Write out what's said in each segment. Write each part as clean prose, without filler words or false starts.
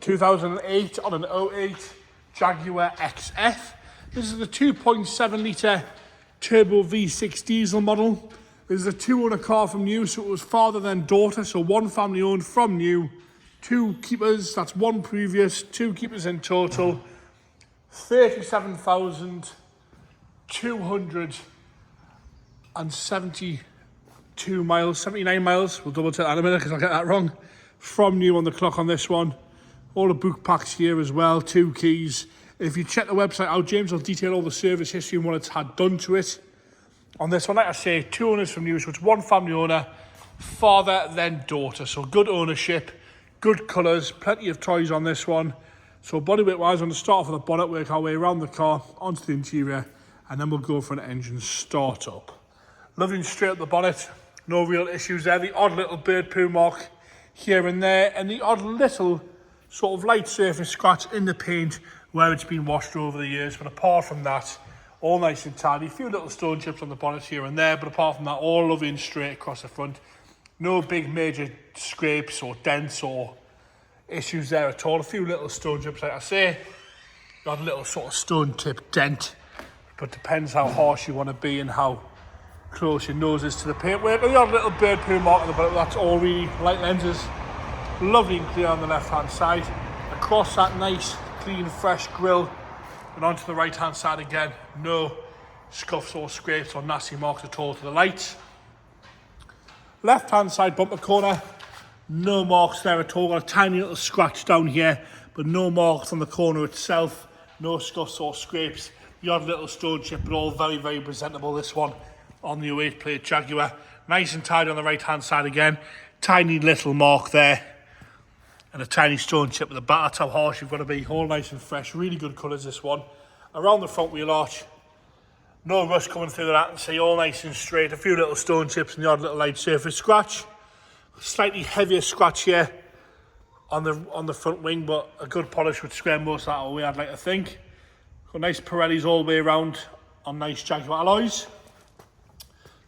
2008 on an '08 Jaguar XF. This is the 2.7 litre turbo V6 diesel model. This is a two-owner car from new, so it was father then daughter, so one family owned from new, two keepers, that's one previous, two keepers in total, 37,272 miles, 79 miles, we'll double check that in a minute because I'll get that wrong, from new on the clock on this one. All the book packs here as well, 2 keys. If you check the website out, James will detail all the service history and what it's had done to it. On this one, like I say, 2 owners from new, so it's one family owner, father then daughter. So good ownership, good colours, plenty of toys on this one. So bodyweight wise, I'm going to start off with the bonnet, work our way around the car, onto the interior, and then we'll go for an engine start up. Loving straight up the bonnet, no real issues there. The odd little bird poo mark here and there, and the odd little sort of light surface scratch in the paint where it's been washed over the years. But apart from that, all nice and tidy. A few little stone chips on the bonnet here and there, but apart from that, all lovely and straight across the front. No big major scrapes or dents or issues there at all. A few little stone chips, like I say. Got a little sort of stone tip dent, but depends how harsh you want to be and how close your nose is to the paintwork. And the odd little bird poo mark on the bonnet, that's all really. Light lenses, lovely and clear on the left hand side. Across that nice, clean, fresh grille, and onto the right hand side again, no scuffs or scrapes or nasty marks at all to the lights. Left hand side bumper corner, no marks there at all. Got a tiny little scratch down here, but no marks on the corner itself, no scuffs or scrapes. The odd little stone chip, but all very, very presentable. This one on the '08 plate Jaguar. Nice and tidy on the right hand side again. Tiny little mark there, and a tiny stone chip at the back. That's how harsh you've got to be. All nice and fresh. Really good colours, this one. Around the front wheel arch, no rust coming through that, and see, all nice and straight. A few little stone chips and the odd little light surface scratch. Slightly heavier scratch here on the front wing, but a good polish would square most of that away, I'd like to think. Got nice Pirellis all the way around on nice Jaguar alloys.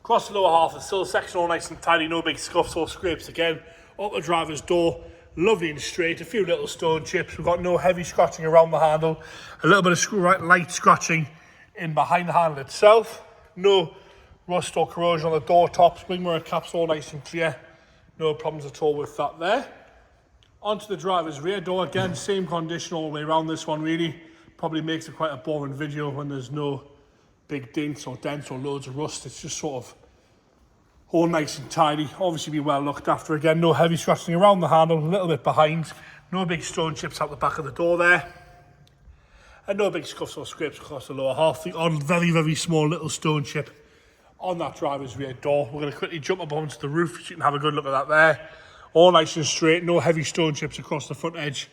Across the lower half of the sill section, all nice and tidy. No big scuffs or scrapes again. Up the driver's door, lovely and straight. A few little stone chips. We've got no heavy scratching around the handle. A little bit of light scratching in behind the handle itself. No rust or corrosion on the door tops. Wing mirror caps all nice and clear. No problems at all with that there. Onto the driver's rear door. Again, same condition all the way around this one really. Probably makes it quite a boring video when there's no big dints or dents or loads of rust. It's just sort of all nice and tidy. Obviously be well looked after. Again, no heavy scratching around the handle, a little bit behind. No big stone chips out the back of the door there. And no big scuffs or scrapes across the lower half. The odd very, very small little stone chip on that driver's rear door. We're going to quickly jump up onto the roof so you can have a good look at that there. All nice and straight. No heavy stone chips across the front edge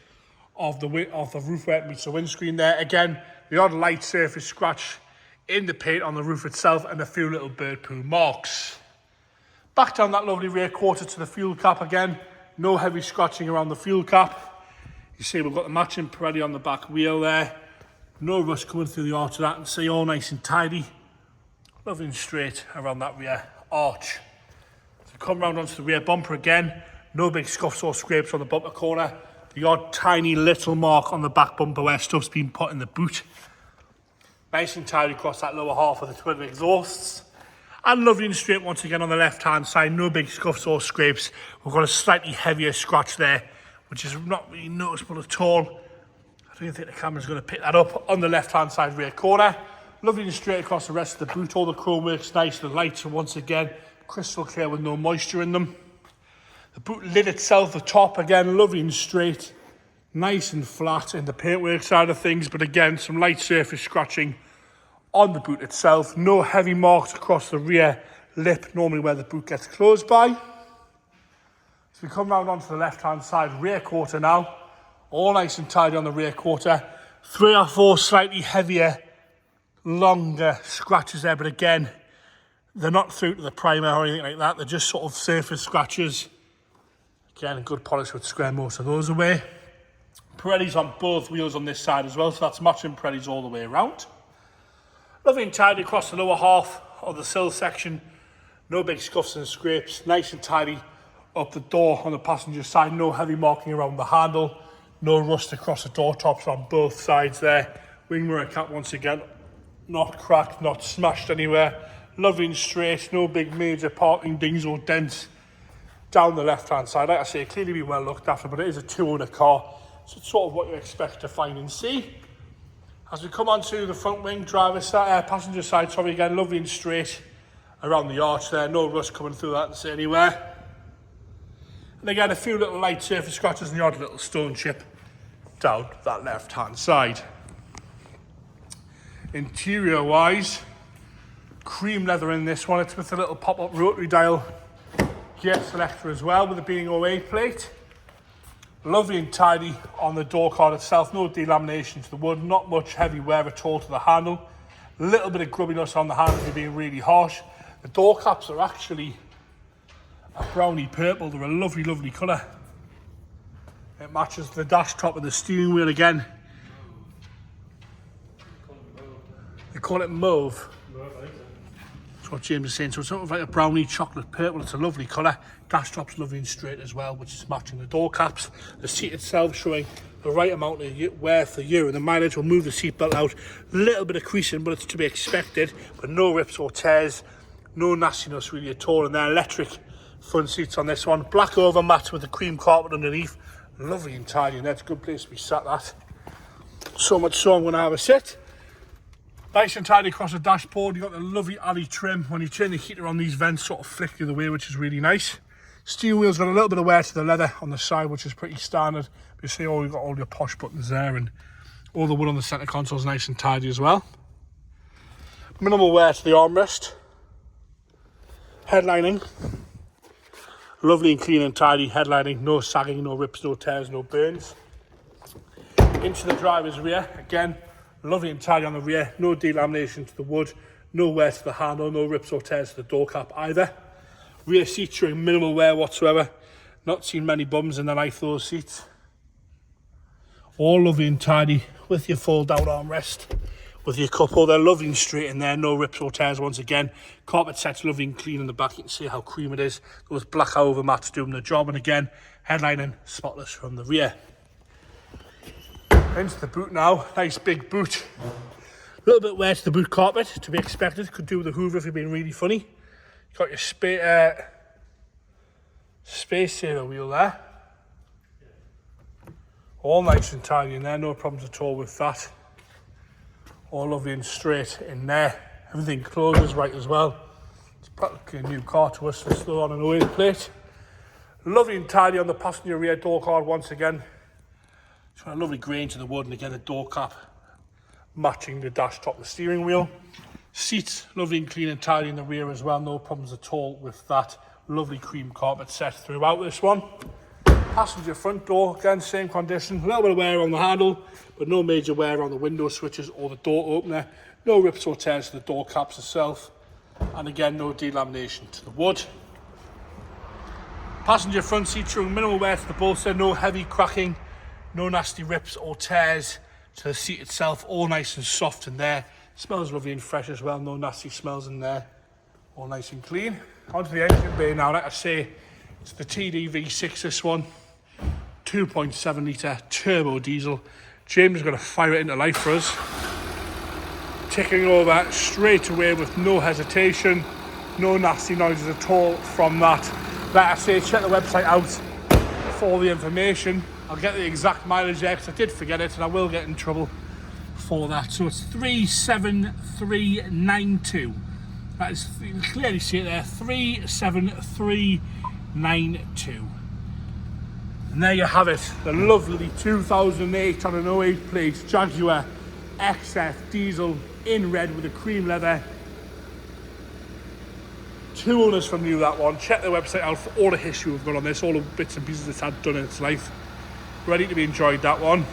of the roof where it meets the windscreen there. Again, the odd light surface scratch in the paint on the roof itself, and a few little bird poo marks. Back down that lovely rear quarter to the fuel cap again. No heavy scratching around the fuel cap. You see we've got the matching Pirelli on the back wheel there. No rust coming through the arch of that, and see, all nice and tidy. Lovely and straight around that rear arch. So come round onto the rear bumper again. No big scuffs or scrapes on the bumper corner. The odd tiny little mark on the back bumper where stuff's been put in the boot. Nice and tidy across that lower half of the twin exhausts. And lovely and straight once again on the left hand side. No big scuffs or scrapes. We've got a slightly heavier scratch there, which is not really noticeable at all. I don't think the camera's going to pick that up. On the left hand side rear corner. Lovely and straight across the rest of the boot. All the chrome works nice. The lights are once again crystal clear with no moisture in them. The boot lid itself, the top again, lovely and straight. Nice and flat in the paintwork side of things, but again, some light surface scratching on the boot itself. No heavy marks across the rear lip, normally where the boot gets closed by. So we come round onto the left-hand side rear quarter now. All nice and tidy on the rear quarter. 3 or 4 slightly heavier, longer scratches there, but again, they're not through to the primer or anything like that. They're just sort of surface scratches. Again, a good polish would square most of those away. Pirellis on both wheels on this side as well, so that's matching Pirellis all the way around. Lovely and tidy across the lower half of the sill section. No big scuffs and scrapes. Nice and tidy up the door on the passenger side. No heavy marking around the handle. No rust across the door tops on both sides there. Wing mirror cap once again, not cracked, not smashed anywhere. Lovely and straight, no big major parking dings or dents down the left hand side. Like I say, clearly been well looked after, but it is a 2-owner car, so it's sort of what you expect to find and see. As we come onto the front wing, passenger side, sorry again, lovely and straight around the arch there, no rust coming through that anywhere. And again, a few little light surface scratches and the odd little stone chip down that left hand side. Interior wise, cream leather in this one. It's with a little pop-up rotary dial gear selector as well, with it being 08 plate. Lovely and tidy on the door card itself, no delamination to the wood, not much heavy wear at all to the handle. A little bit of grubbiness on the handle being really harsh. The door caps are actually a browny purple. They're a lovely, lovely colour. It matches the dash top of the steering wheel again. They call it mauve. That's what James is saying. So it's sort of like a brownie chocolate purple. It's a lovely colour. Dash top's lovely and straight as well, which is matching the door caps. The seat itself showing the right amount of wear for you, and the mileage will move the seat belt out. A little bit of creasing, but it's to be expected. But no rips or tears, no nastiness really at all. And they're electric front seats on this one. Black over mat with the cream carpet underneath. Lovely and tidy, and that's a good place to be sat at. So much so I'm going to have a sit. Nice and tidy across the dashboard. You've got the lovely alley trim. When you turn the heater on, these vents sort of flick the other way, which is really nice. Steering wheel's got a little bit of wear to the leather on the side, which is pretty standard. You see, oh, you've got all your posh buttons there, and all the wood on the centre console is nice and tidy as well. Minimal wear to the armrest. Headlining. Lovely and clean and tidy headlining. No sagging, no rips, no tears, no burns. Into the driver's rear. Again, lovely and tidy on the rear, no delamination to the wood, no wear to the handle, no rips or tears to the door cap either. Rear seats showing minimal wear whatsoever. Not seen many bums in the life of those seats. All lovely and tidy with your fold down armrest, with your cup holder, lovely and straight in there, no rips or tears once again. Carpet set's lovely and clean in the back, you can see how cream it is. Those black over mats doing the job, and again, headlining spotless from the rear. Into the boot now, nice big boot. A little bit wet to the boot carpet, to be expected. Could do with the hoover if you're being really funny. You've got your space saver wheel there. All nice and tidy in there, no problems at all with that. All lovely and straight in there. Everything closes right as well. It's practically a new car to us, it's still on an 08 plate. Lovely and tidy on the passenger rear door card once again. It's got a lovely grain to the wood, and again a door cap matching the dash top of the steering wheel. Seats lovely and clean and tidy in the rear as well, no problems at all with that. Lovely cream carpet set throughout this one. Passenger front door, again same condition, a little bit of wear on the handle, but no major wear on the window switches or the door opener. No rips or tears to the door caps itself, and again no delamination to the wood. Passenger front seat showing minimal wear to the bolster, no heavy cracking, no nasty rips or tears to the seat itself, all nice and soft in there. Smells lovely and fresh as well, no nasty smells in there, all nice and clean. Onto the engine bay now, like I say, it's the TD V6 this one, 2.7 litre turbo diesel. James is going to fire it into life for us. Ticking over straight away with no hesitation, no nasty noises at all from that. Like I say, check the website out for all the information. I'll get the exact mileage there because I did forget it and I will get in trouble for that. So it's 37392. That is, you can clearly see it there, 37392. And there you have it, the lovely 2008 on an 08 plate Jaguar XF diesel in red with a cream leather. 2 owners from new, that one. Check the website out for all the history we've got on this, all the bits and pieces it's had done in its life. Ready to be enjoyed, that one.